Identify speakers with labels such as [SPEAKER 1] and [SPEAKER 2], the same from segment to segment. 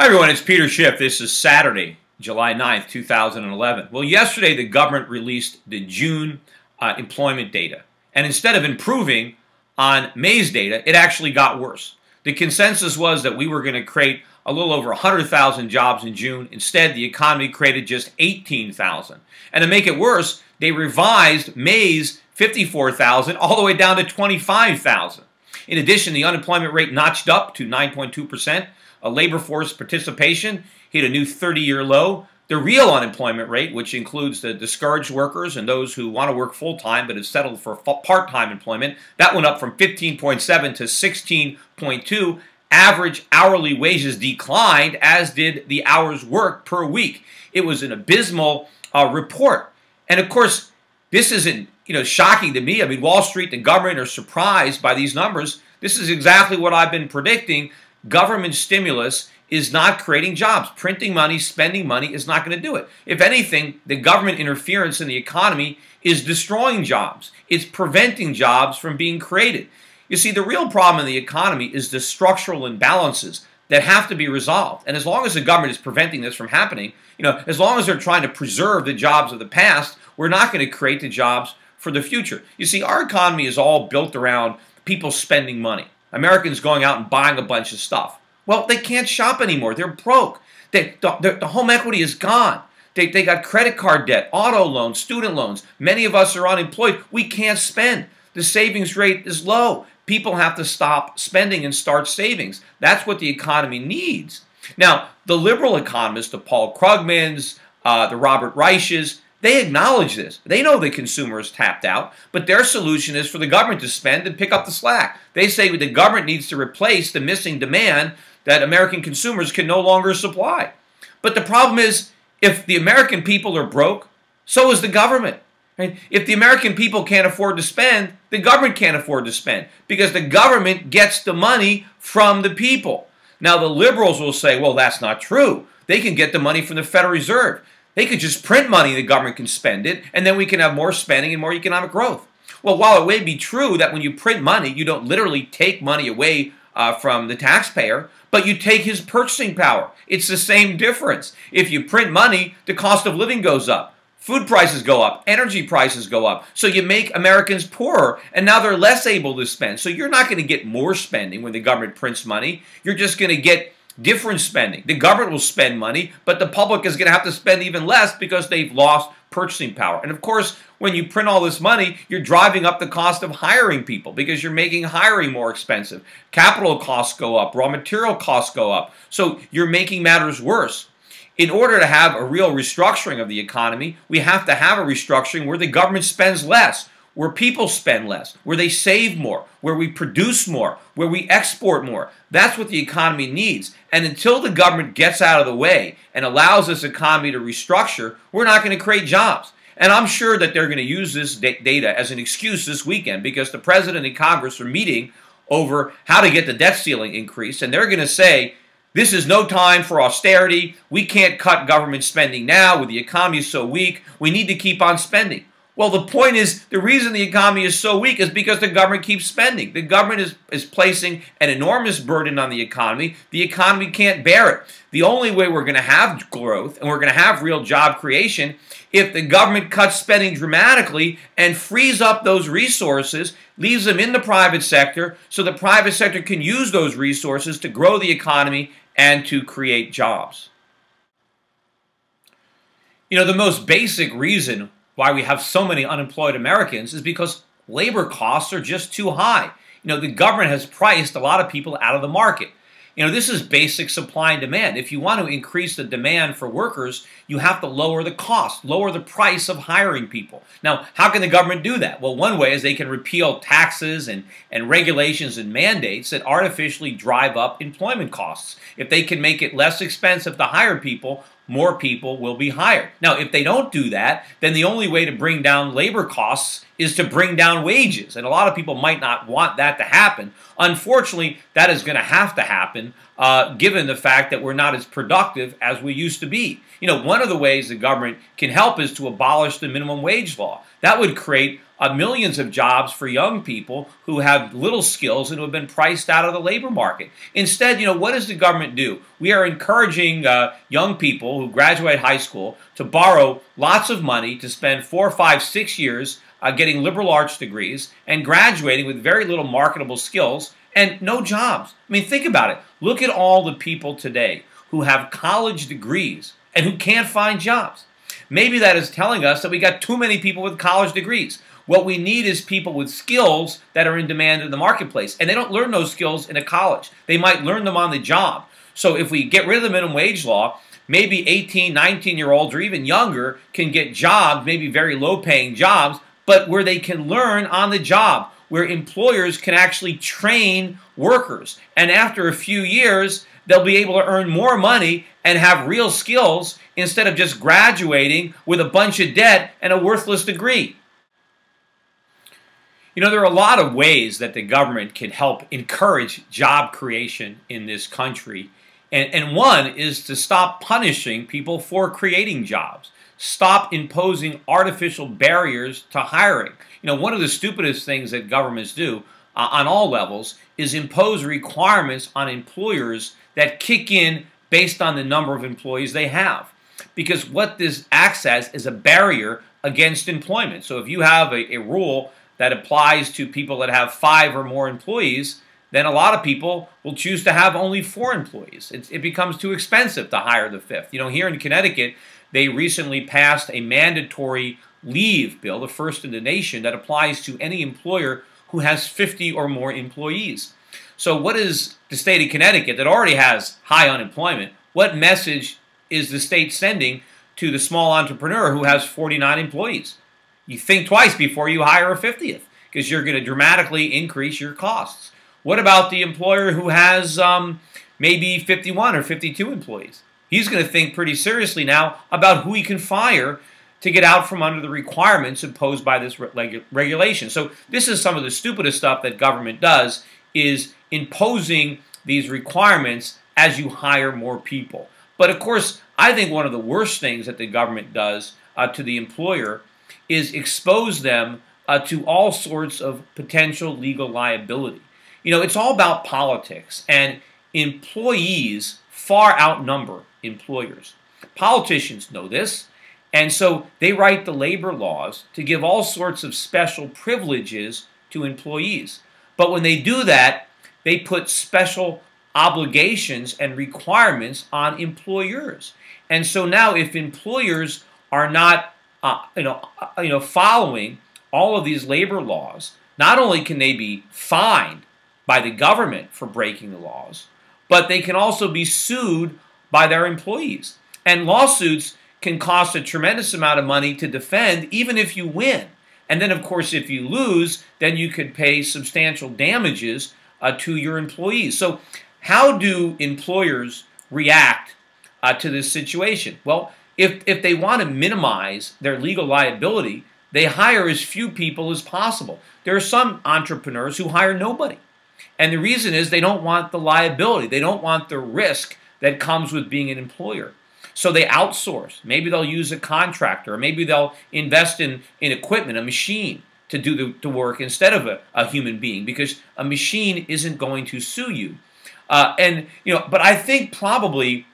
[SPEAKER 1] Hi everyone, it's Peter Schiff. This is Saturday, July 9th, 2011. Well, yesterday the government released the June employment data. And instead of improving on May's data, it actually got worse. The consensus was that we were going to create a little over 100,000 jobs in June. Instead, the economy created just 18,000. And to make it worse, they revised May's 54,000 all the way down to 25,000. In addition, the unemployment rate notched up to 9.2%. Labor force participation hit a new 30-year low. The real unemployment rate, which includes the discouraged workers and those who want to work full-time but have settled for part-time employment, that went up from 15.7 to 16.2. Average hourly wages declined, as did the hours worked per week. It was an abysmal report. And of course, this isn't shocking to me. I mean, Wall Street, the government are surprised by these numbers. This is exactly what I've been predicting. Government stimulus is not creating jobs. Printing money, spending money is not going to do it. If anything, the government interference in the economy is destroying jobs. It's preventing jobs from being created. You see, the real problem in the economy is the structural imbalances that have to be resolved. And as long as the government is preventing this from happening, as long as they're trying to preserve the jobs of the past, we're not going to create the jobs for the future. You see, our economy is all built around people spending money. Americans going out and buying a bunch of stuff. Well, they can't shop anymore. They're broke. The home equity is gone. They got credit card debt, auto loans, student loans. Many of us are unemployed. We can't spend. The savings rate is low. People have to stop spending and start savings. That's what the economy needs. Now, the liberal economists, the Paul Krugmans, the Robert Reiches, they acknowledge this. They know the consumer is tapped out, but their solution is for the government to spend and pick up the slack. They say the government needs to replace the missing demand that American consumers can no longer supply. But the problem is, if the American people are broke, so is the government. Right? If the American people can't afford to spend, the government can't afford to spend, because the government gets the money from the people. Now, the liberals will say, well, that's not true. They can get the money from the Federal Reserve. They could just print money, the government can spend it, and then we can have more spending and more economic growth. Well, while it may be true that when you print money, you don't literally take money away from the taxpayer, but you take his purchasing power. It's the same difference. If you print money, the cost of living goes up. Food prices go up. Energy prices go up. So you make Americans poorer, and now they're less able to spend. So you're not going to get more spending when the government prints money. You're just going to get different spending. The government will spend money, but the public is going to have to spend even less because they've lost purchasing power. And of course, when you print all this money, you're driving up the cost of hiring people because you're making hiring more expensive. Capital costs go up. Raw material costs go up. So you're making matters worse. In order to have a real restructuring of the economy, we have to have a restructuring where the government spends less, where people spend less, where they save more, where we produce more, where we export more. That's what the economy needs. And until the government gets out of the way and allows this economy to restructure, we're not going to create jobs. And I'm sure that they're going to use this data as an excuse this weekend, because the President and Congress are meeting over how to get the debt ceiling increased. And they're going to say, this is no time for austerity. We can't cut government spending now with the economy so weak. We need to keep on spending. Well, the point is, the reason the economy is so weak is because the government keeps spending. The government is placing an enormous burden on the economy. The economy can't bear it. The only way we're going to have growth and we're going to have real job creation if the government cuts spending dramatically and frees up those resources, leaves them in the private sector, so the private sector can use those resources to grow the economy and to create jobs. The most basic reason why we have so many unemployed Americans is because labor costs are just too high. The government has priced a lot of people out of the market. This is basic supply and demand. If you want to increase the demand for workers, you have to lower the cost, lower the price of hiring people. Now, how can the government do that? Well, one way is they can repeal taxes and regulations and mandates that artificially drive up employment costs. If they can make it less expensive to hire people, more people will be hired. Now, if they don't do that, then the only way to bring down labor costs is to bring down wages. And a lot of people might not want that to happen. Unfortunately, that is going to have to happen given the fact that we're not as productive as we used to be. One of the ways the government can help is to abolish the minimum wage law. That would create millions of jobs for young people who have little skills and who have been priced out of the labor market. Instead, what does the government do? We are encouraging young people who graduate high school to borrow lots of money to spend 4, 5, 6 years getting liberal arts degrees and graduating with very little marketable skills and no jobs. I mean, think about it. Look at all the people today who have college degrees and who can't find jobs. Maybe that is telling us that we got too many people with college degrees. What we need is people with skills that are in demand in the marketplace. And they don't learn those skills in a college. They might learn them on the job. So if we get rid of the minimum wage law, maybe 18, 19-year-olds or even younger can get jobs, maybe very low-paying jobs, but where they can learn on the job, where employers can actually train workers. And after a few years, they'll be able to earn more money and have real skills instead of just graduating with a bunch of debt and a worthless degree. There are a lot of ways that the government can help encourage job creation in this country. And one is to stop punishing people for creating jobs. Stop imposing artificial barriers to hiring. One of the stupidest things that governments do on all levels is impose requirements on employers that kick in based on the number of employees they have. Because what this acts as is a barrier against employment. So if you have a rule that applies to people that have 5 or more employees, then a lot of people will choose to have only 4 employees. It becomes too expensive to hire the 5th. Here in Connecticut, they recently passed a mandatory leave bill, the first in the nation, that applies to any employer who has 50 or more employees. So what is the state of Connecticut that already has high unemployment? What message is the state sending to the small entrepreneur who has 49 employees? You think twice before you hire a 50th because you're going to dramatically increase your costs. What about the employer who has maybe 51 or 52 employees? He's going to think pretty seriously now about who he can fire to get out from under the requirements imposed by this regulation. So this is some of the stupidest stuff that government does, is imposing these requirements as you hire more people. But of course, I think one of the worst things that the government does to the employer is expose them to all sorts of potential legal liability. It's all about politics, and employees far outnumber employers. Politicians know this, and so they write the labor laws to give all sorts of special privileges to employees. But when they do that, they put special obligations and requirements on employers. And so now if employers are not following all of these labor laws, not only can they be fined by the government for breaking the laws, but they can also be sued by their employees. And lawsuits can cost a tremendous amount of money to defend, even if you win. And then, of course, if you lose, then you could pay substantial damages to your employees. So how do employers react to this situation? Well, if they want to minimize their legal liability, they hire as few people as possible. There are some entrepreneurs who hire nobody. And the reason is they don't want the liability. They don't want the risk that comes with being an employer. So they outsource. Maybe they'll use a contractor, or maybe they'll invest in equipment, a machine, to do the work instead of a human being, because a machine isn't going to sue you. But I think probably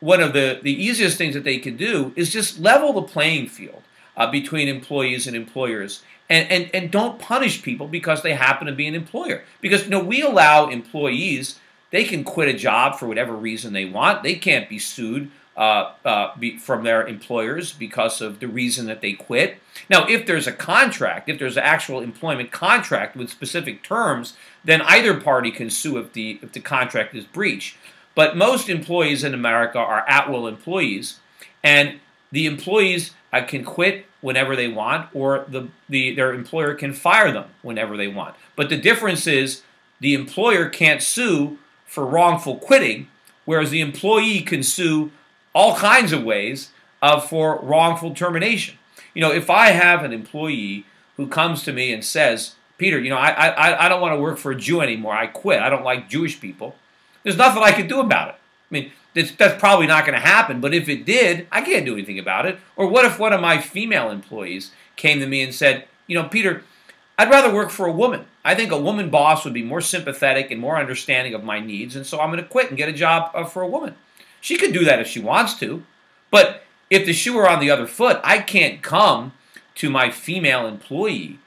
[SPEAKER 1] one of the easiest things that they could do is just level the playing field between employees and employers, and don't punish people because they happen to be an employer. Because we allow employees, they can quit a job for whatever reason they want. They can't be sued from their employers because of the reason that they quit. Now, if there's a contract, if there's an actual employment contract with specific terms, then either party can sue if the contract is breached. But most employees in America are at-will employees, and the employees can quit whenever they want, or their employer can fire them whenever they want. But the difference is the employer can't sue for wrongful quitting, whereas the employee can sue all kinds of ways for wrongful termination. If I have an employee who comes to me and says, Peter, I don't want to work for a Jew anymore. I quit. I don't like Jewish people. There's nothing I can do about it. I mean, that's probably not going to happen, but if it did, I can't do anything about it. Or what if one of my female employees came to me and said, Peter, I'd rather work for a woman. I think a woman boss would be more sympathetic and more understanding of my needs, and so I'm going to quit and get a job for a woman. She could do that if she wants to, but if the shoe were on the other foot, I can't come to my female employee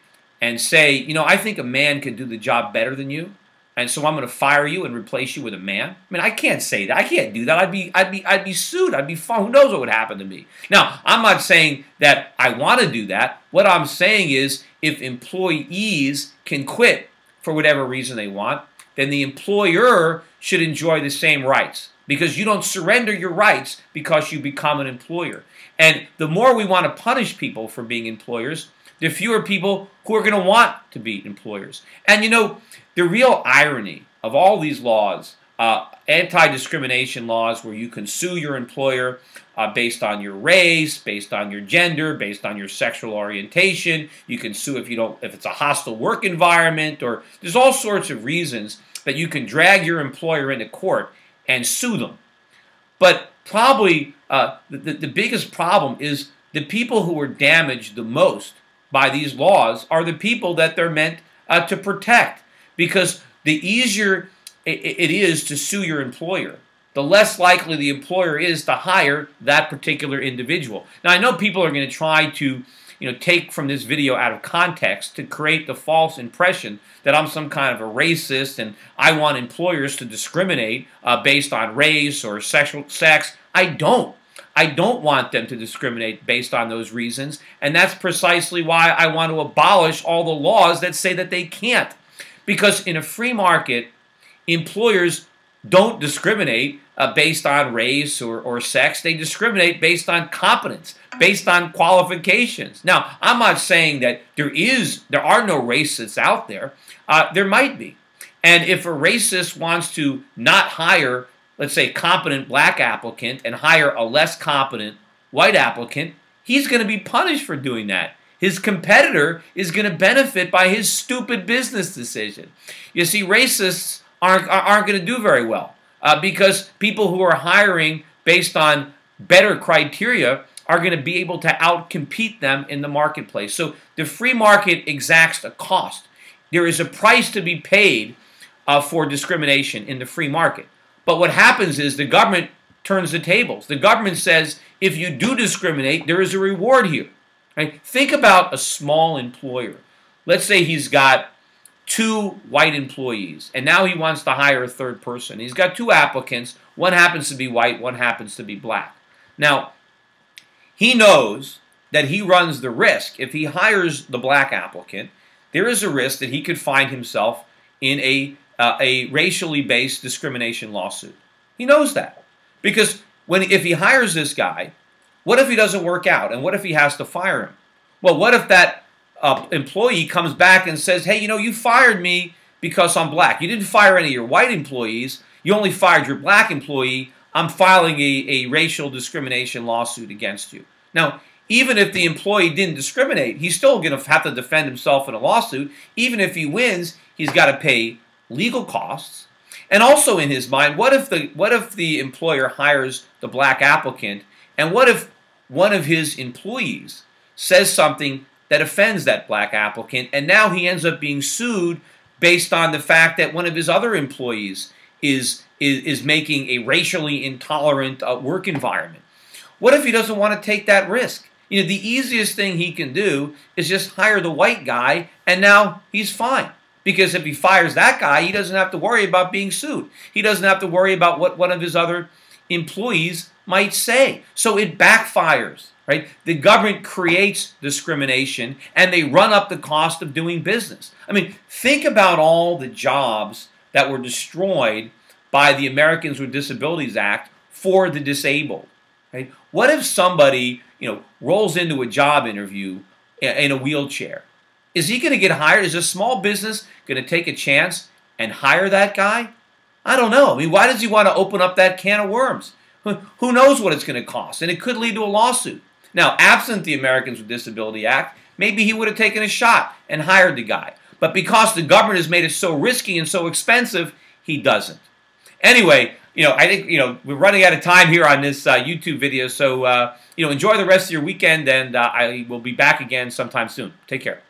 [SPEAKER 1] and say, you know, I think a man could do the job better than you, and so I'm going to fire you and replace you with a man. I mean, I can't say that. I can't do that. I'd be sued. I'd be fined. Who knows what would happen to me? Now, I'm not saying that I want to do that. What I'm saying is, if employees can quit for whatever reason they want, then the employer should enjoy the same rights, because you don't surrender your rights because you become an employer. And the more we want to punish people for being employers, the fewer people who are going to want to be employers. And you know, the real irony of all these laws, anti-discrimination laws where you can sue your employer based on your race, based on your gender, based on your sexual orientation. You can sue if it's a hostile work environment, or there's all sorts of reasons that you can drag your employer into court and sue them. But probably the biggest problem is the people who are damaged the most by these laws are the people that they're meant to protect. Because the easier it is to sue your employer, the less likely the employer is to hire that particular individual. Now, I know people are going to try to take from this video out of context to create the false impression that I'm some kind of a racist and I want employers to discriminate based on race or sexual sex. I don't want them to discriminate based on those reasons, and that's precisely why I want to abolish all the laws that say that they can't. Because in a free market, employers don't discriminate based on race or sex. They discriminate based on competence, based on qualifications. Now, I'm not saying that there are no racists out there. There might be. And if a racist wants to not hire, let's say, a competent black applicant and hire a less competent white applicant, he's going to be punished for doing that. His competitor is going to benefit by his stupid business decision. You see, racists aren't going to do very well because people who are hiring based on better criteria are going to be able to outcompete them in the marketplace. So the free market exacts a cost. There is a price to be paid for discrimination in the free market. But what happens is the government turns the tables. The government says, if you do discriminate, there is a reward here. Right? Think about a small employer. Let's say he's got 2 white employees, and now he wants to hire a third person. He's got 2 applicants. One happens to be white, one happens to be black. Now, he knows that he runs the risk. If he hires the black applicant, there is a risk that he could find himself in a racially based discrimination lawsuit. He knows that. Because if he hires this guy, what if he doesn't work out? And what if he has to fire him? Well, what if that employee comes back and says, hey, you fired me because I'm black. You didn't fire any of your white employees. You only fired your black employee. I'm filing a racial discrimination lawsuit against you. Now, even if the employee didn't discriminate, he's still going to have to defend himself in a lawsuit. Even if he wins, he's got to pay legal costs. And also in his mind, what if the employer hires the black applicant, and what if one of his employees says something that offends that black applicant, and now he ends up being sued based on the fact that one of his other employees is making a racially intolerant work environment? What if he doesn't want to take that risk? The easiest thing he can do is just hire the white guy, and now he's fine. Because if he fires that guy, he doesn't have to worry about being sued. He doesn't have to worry about what one of his other employees might say. So it backfires, right? The government creates discrimination, and they run up the cost of doing business. I mean, think about all the jobs that were destroyed by the Americans with Disabilities Act for the disabled. Right? What if somebody, rolls into a job interview in a wheelchair? Is he going to get hired? Is a small business going to take a chance and hire that guy? I don't know. I mean, why does he want to open up that can of worms? Who knows what it's going to cost? And it could lead to a lawsuit. Now, absent the Americans with Disability Act, maybe he would have taken a shot and hired the guy. But because the government has made it so risky and so expensive, he doesn't. Anyway, I think, we're running out of time here on this YouTube video. So, enjoy the rest of your weekend, and I will be back again sometime soon. Take care.